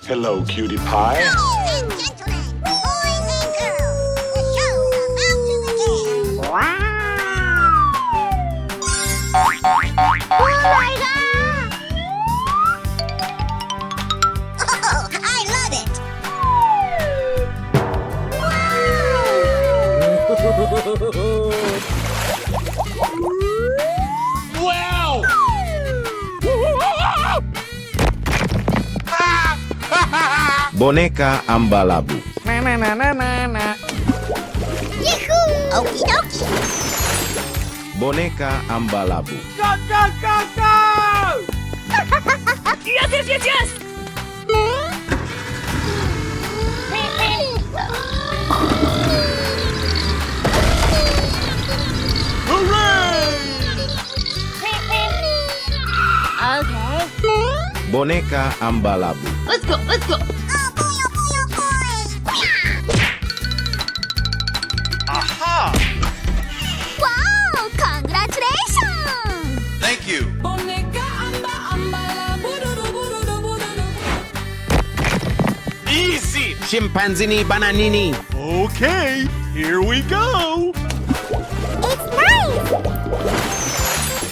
Hello, cutie pie. Ladies and gentlemen, boys and girls, the show's about to begin. Wow! Oh my God! Oh, I love it! Wow! Boneka Ambalabu. Yahoo! Okie dokie! Boneka Ambalabu. Go, go, go, go! Yes, yes, yes, yes! Okay. Boneka Ambalabu. Let's go, let's go! Oh boy, oh boy, oh boy! Aha! Wow! Congratulations! Thank you. Easy! Chimpanzini Bananini. Okay, here we go. It's nice!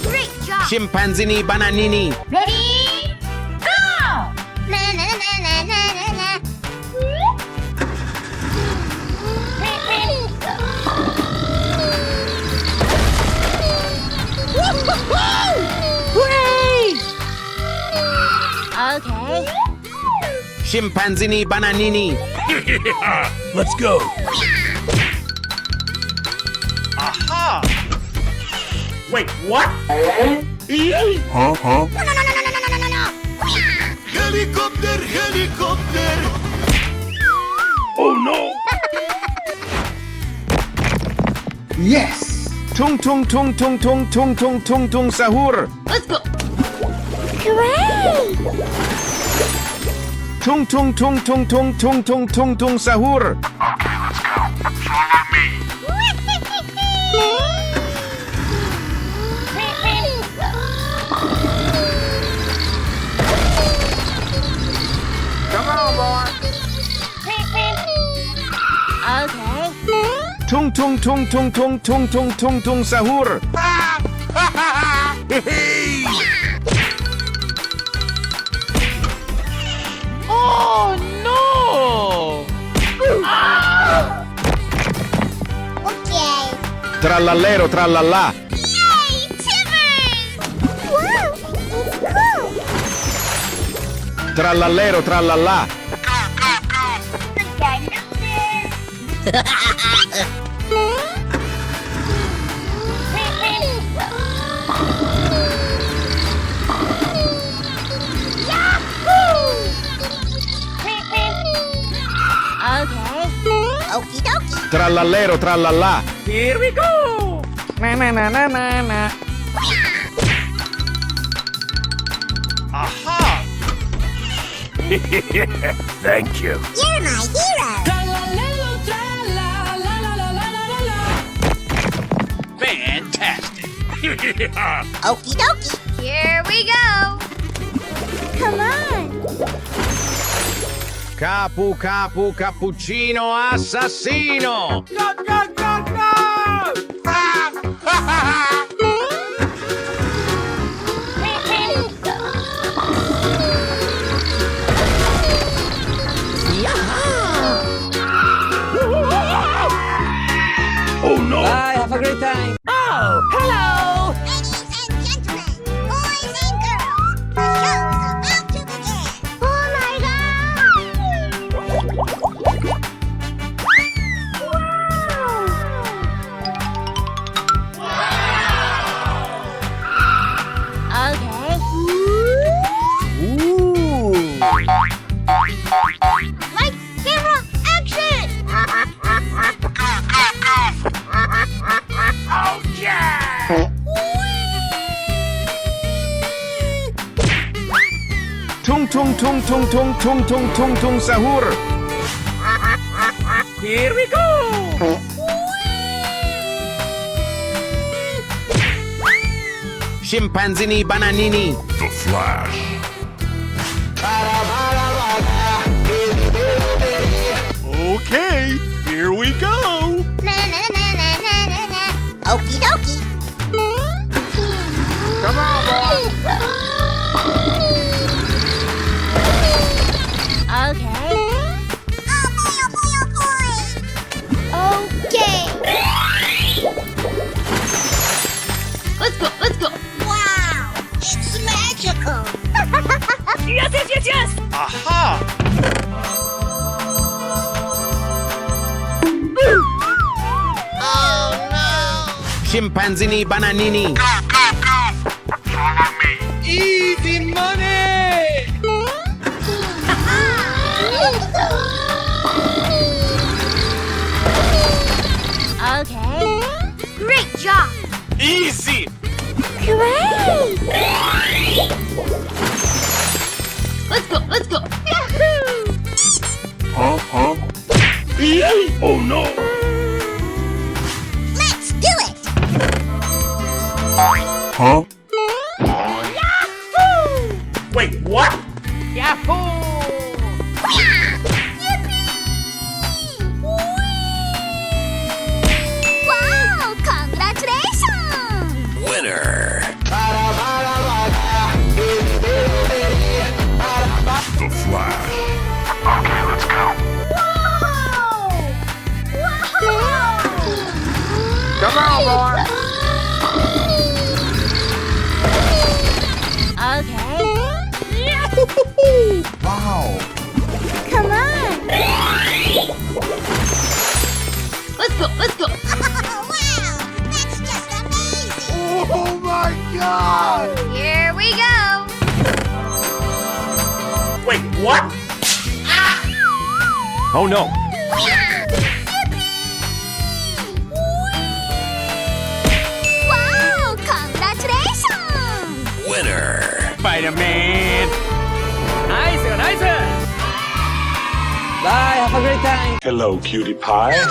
Great job! Chimpanzini Bananini. Ready? Go! Na na na na na na na. Hooray! Okay. Chimpanzini Bananini. Let's go! Aha! Wait, what? No, no, no, no, no, no, no, no. Helicopter, helicopter. Oh no! Tung tung tung tung tung tung tung tung tung sahur. Let's go! Hooray! Tung tung tung tung tung tung tung tung tung sahur. Come on, boy! Okay. Tung tung tung tung tung tung tung tung tung sahur. Hey! Oh no! Okay. Trallallero trallallà. Yay! Timbers! Wow! It's cool! Trallallero trallallà. Okay. Okie dokie. Trallallero trallallà. Here we go! Na na na na na na. Aha! Thank you. You're my hero. Fantastic. Okie dokie. Here we go. Come on. Capu capu cappuccino assassino. Go, go, go, go! Oh no! Bye, have a great time. Oh, hello! Ladies and gentlemen, boys and girls, the show's about to begin. Oh my God! Okay. Lights, camera, action! Oh yeah! Tung tung tung tung tung tung tung tung tung sahur. Here we go! Chimpanzini Bananini. The Flash. Scimpanzini bananini. Easy money! Okay. Great job. Easy! Great. Let's go. Yahoo! Oh no! Let's do it. Huh? Yahoo! Wait, what? Yahoo! Wow! Congratulations! Winner! The Flash. Come on, boy. Okay. Wow. Come on. Let's go. Wow, that's just amazing. Oh my god! Here we go. Wait, what? Oh no. Wow, congratulations. Winner! Spider-Man. Nice. Bye. Have a great time. Hello, cutie pie. Ladies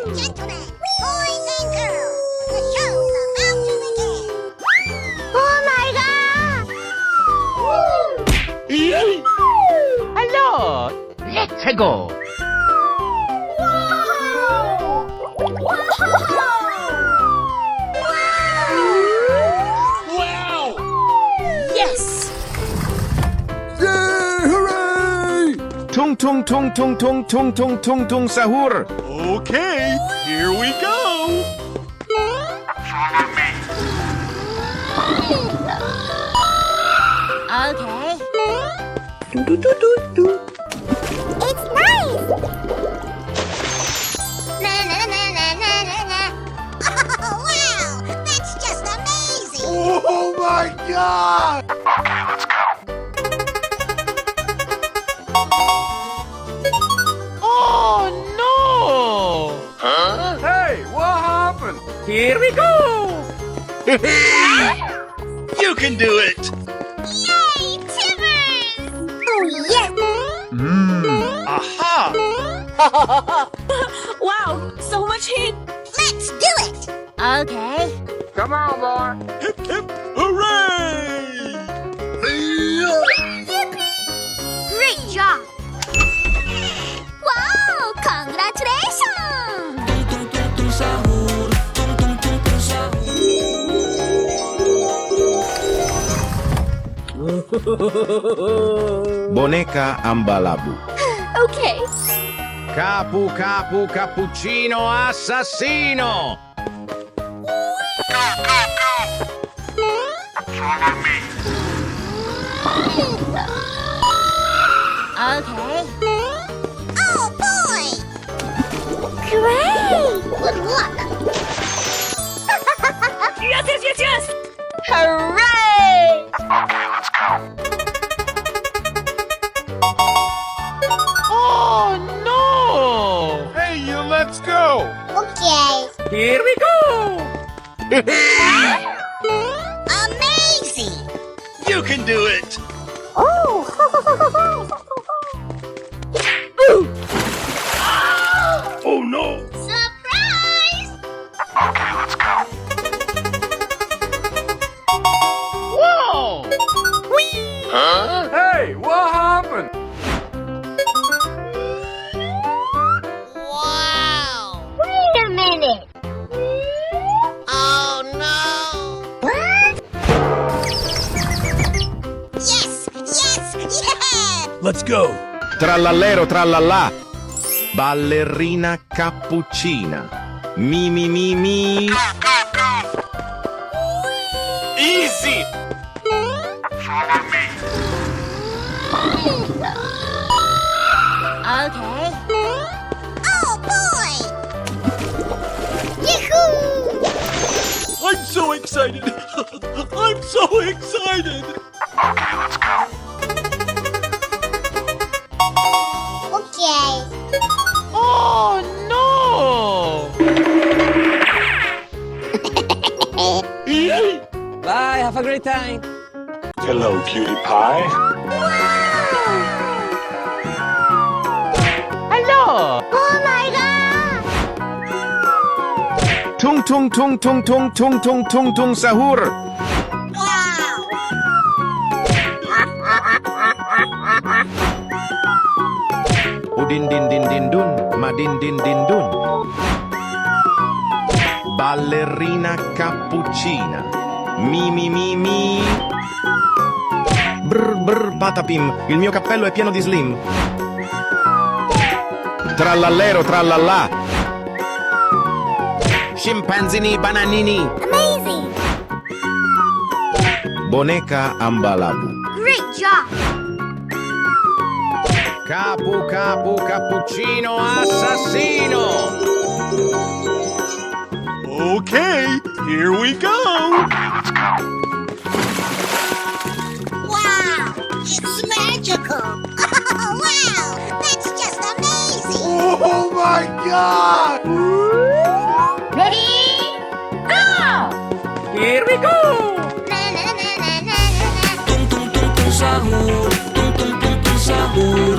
and gentlemen, boys and girls, the show's about to begin. Oh my god! Hello. Let's go. Wow! Yes! Tung tung tung tung tung tung tung tung tung sahur. Okay, here we go! Okay. It's nice! Oh, wow! That's just amazing! Oh my god! Oh no! Hey, what happened? Here we go. You can do it! Yay, Timmers! Oh, yes! Aha! Wow, so much heat. Let's do it! Okay. Come on, boy. Hip hip hooray! Great job! Wow! Congratulations! Boneca ambalabu. Okay. Capu capu cappuccino assassino. Okay. Oh boy! Great! Good luck! Yes. Hooray! Oh no! Hey, you, let's go! Okay. Here we go. Amazing! You can do it! Oh! Oh no! Surprise! Whoa! Hey, what happened? Wow! Wait a minute! Oh no! What? Yes! Yeah! Let's go! Trallallero trallallà. Ballerina cappuccina. Mi mi mi mi. Easy! Okay. Oh boy! Yahoo! so excited. I'm so excited. Okay. Oh no! Bye, have a great time. Hello, cutie pie. Hello! Oh my god! Tung tung tung tung tung tung tung tung tung sahur. Wow! Udin din din din dun, madin din din dun. Ballerina cappuccina. Mi mi mi mi. Brr brr patapim, il mio cappello è pieno di slim. Trallallero trallallà. Scimpanzini bananini. Amazing! Boneca ambalabu. Great job! Capu capu cappuccino assassino. Okay, here we go. Wow! It's magical! Wow! That's just amazing! Oh my God! Ready? Go! Here we go! Na na na na na na. Tung tung tung tung sahur, tung tung tung tung sahur.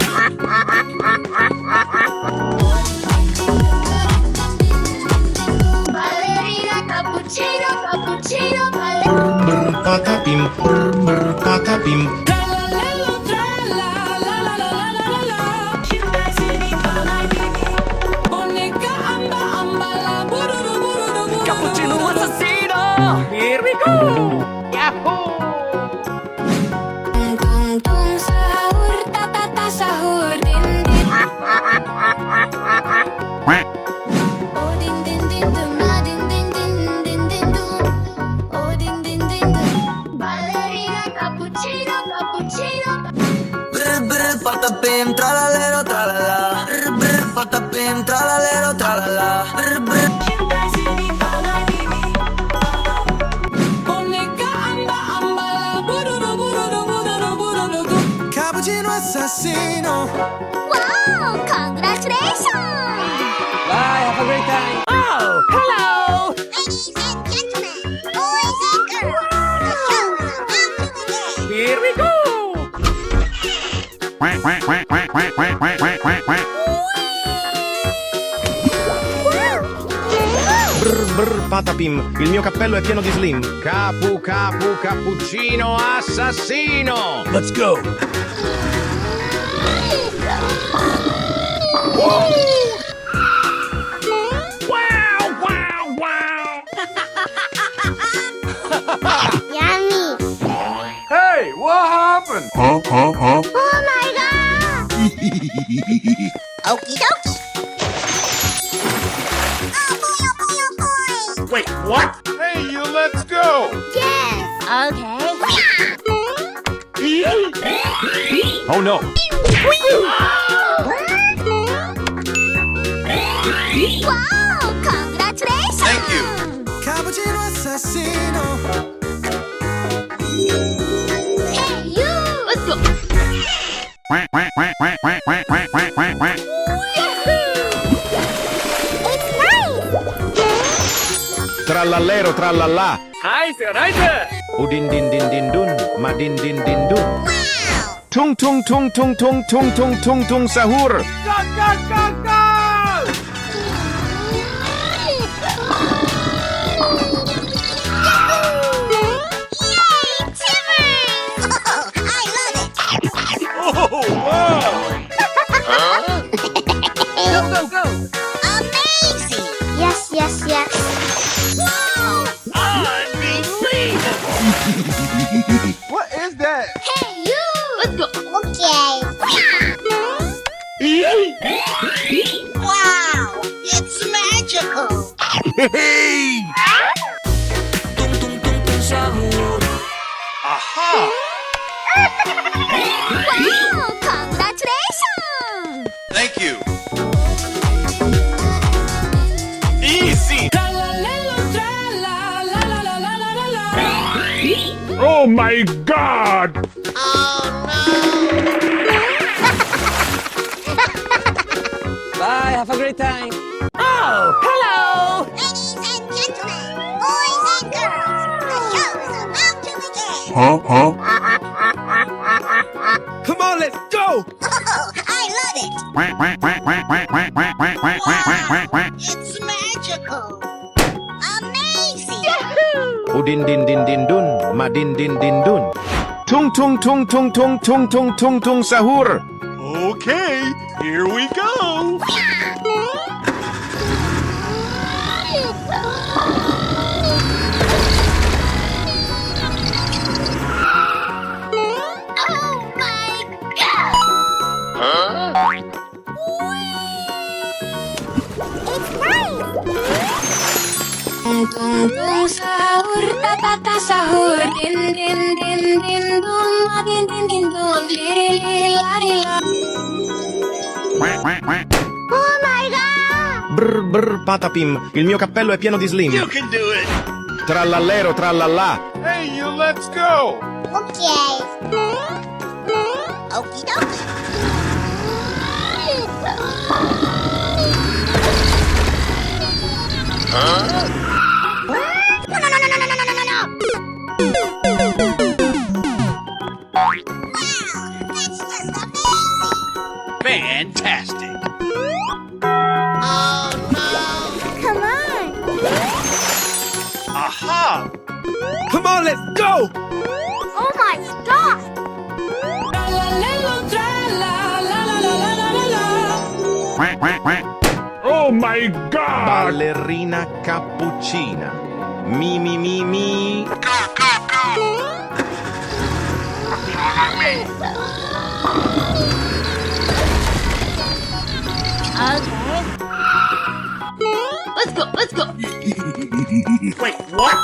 Ballerina cappuccino, cappuccino, ballerina. Brr brr patapim, brr brr patapim. Tralalelo, trala, la la la la la la la. Scimpanzini bananini. Boneca amba amba la bururu bururu bururu. Cappuccino assassino! Here we go! Yahoo! Tung tung tung sahur, ta ta ta sahur, din din. Oh din din din dum, ah din din din din din dum. Oh din din din dum. Ballerina cappuccino, cappuccino. Brr brr patapim, tralalero tralala. Brr brr patapim, tralalero tralala. Brr brr. Scimpanzini bananini. Boneca amba amba la bururu bururu bururu bururu. Cappuccino assassino. Wow! Congratulations! Bye, have a great time. Oh, hello! Ladies and gentlemen, boys and girls, the show is about to begin. Here we go! Brr brr patapim, il mio cappello è pieno di slim. Capu capu cappuccino assassino. Let's go. Yummy! Hey, what happened? Oh my god! Okie dokie! Oh boy, oh boy, oh boy! Wait, what? Hey, you, let's go. Yes! Okay. Oh no. Wow! Congratulations! Thank you. Cappuccino assassino. Hey, you! Let's go. It's nice! Trallallero trallallà. Nice, nice! Udin din din din dun, madin din din dun. Wow! Tung tung tung tung tung tung tung tung tung sahur. Go, go, go, go! Yay! Timbers! Oh, I love it! Oh, wow! Go, go, go! Amazing! Yes, yes, yes! Wow! What is that? Hey, you! Let's go. Okay. Wow! It's magical! Hey! Tung tung tung tung sahur. Aha! Wow! Congratulations! Thank you. Easy. Tralalelo, trala, la la la la my God! Bye, have a great time. Ladies and gentlemen, boys and girls, the show is about to begin. Come on, let's go! Oh, I love it. It's magical. Amazing. Udin din din din dun, madin din din dun. Tung tung tung tung tung tung tung tung tung sahur. Okay, here we go! Oh my god! It's nice. Tung sahur, ta sahur, din din din din dum, din din din dum, li la la. Oh my god. Brr brr patapim, il mio cappello è pieno di slim. You can do it! Trallallero trallallà. Hey, you, let's go! Okay. Okie dokie. No, no, no, no, no, no, no, no, no. Wow, that's just amazing. Fantastic! Come on. Aha! Come on, let's go! Oh my god. Oh my God! Ballerina cappuccina. Mi mi mi mi. Let's go, let's go. Wait, what?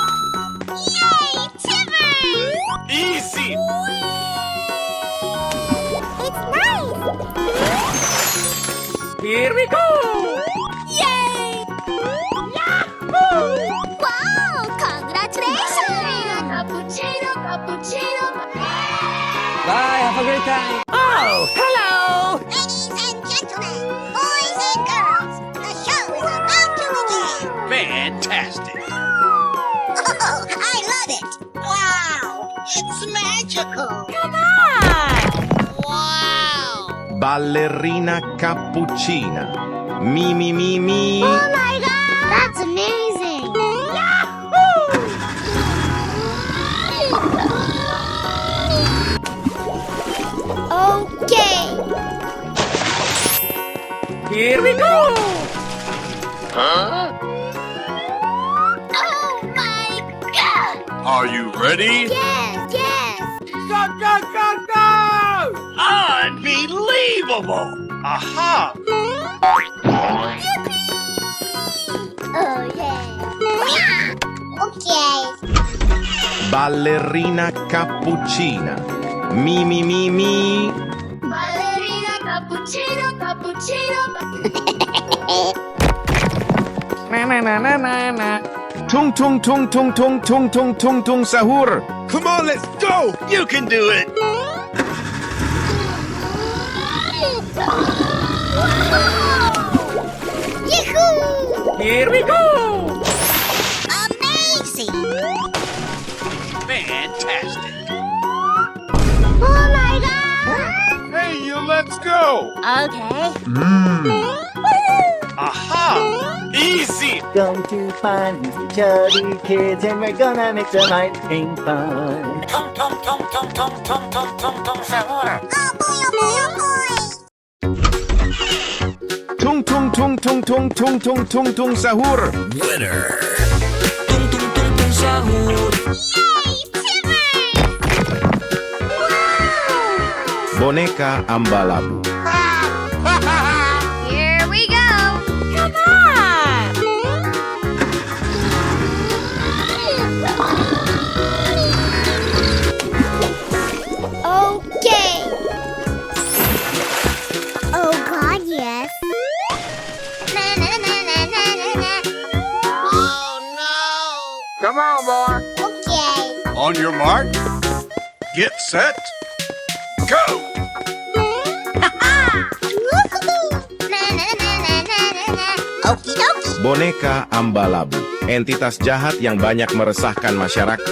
Yay, Tibbers. Easy! It's nice. Here we go. Yay. Yahoo. Wow, congratulations. Cappuccino, cappuccino. Bye, have a great time. Ladies and gentlemen, boys and girls, the show is about to begin. Fantastic! Oh, I love it. Wow, it's magical. Come on. Wow. Ballerina cappuccina. Mi mi mi mi. Oh my god. That's amazing. Yahoo. Okay. Here we go. Oh my god! Are you ready? Yes, yes. Go, go, go, go. Unbelievable! Aha! Oh yeah. Okay. Ballerina cappuccina. Mi mi mi mi. Ballerina, cappuccino, cappuccino. Na na na na na na. Tung tung tung tung tung tung tung tung tung sahur. Come on, let's go! You can do it! Yahoo! Here we go. Amazing! Fantastic! Oh my god! Hey, you, let's go! Okay. Aha! Easy! Going to find these chubby kids and we're gonna make some ice cream fun. Oh boy, oh boy, oh boy! Tung tung tung tung tung tung tung tung tung sahur. Winner. Tung tung tung tung sahur. Yay, Tibbers! Wow! Boneca ambalabu. Here we go! Come on! Okay. Oh God, yes. Na na na na na na na. Oh Come on, boy! no. Okay. On your mark, Get set. Go! Okie dokie. Boneka Ambalabu, entitas jahat yang banyak meresahkan masyarakat.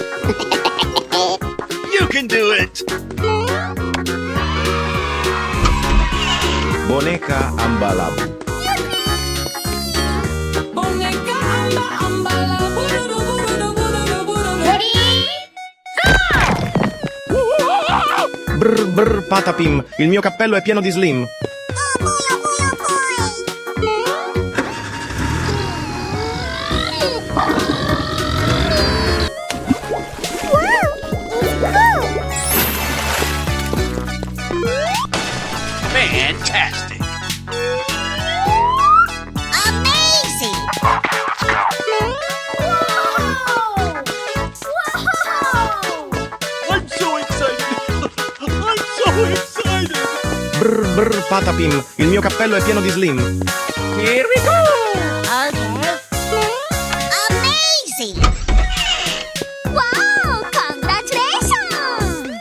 You can do it! Boneka Ambalabu. Brr brr patapim, il mio cappello è pieno di slim. Fantastic! Amazing. I'm so excited! I'm so excited! Brr brr patapim, il mio cappello è pieno di slim. Here we go! Amazing. Wow! Congratulations!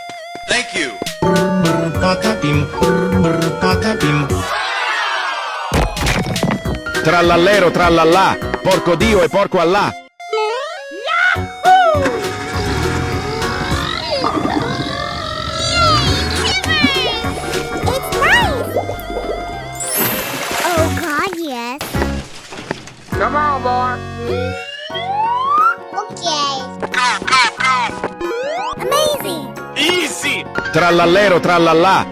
Thank you! Brr patapim, brr patapim. Trallallero trallallà, porco Dio e porco Allah. It's nice. Oh God, yes. Come on, boy. Okay. Amazing. Easy! Trallallero trallallà,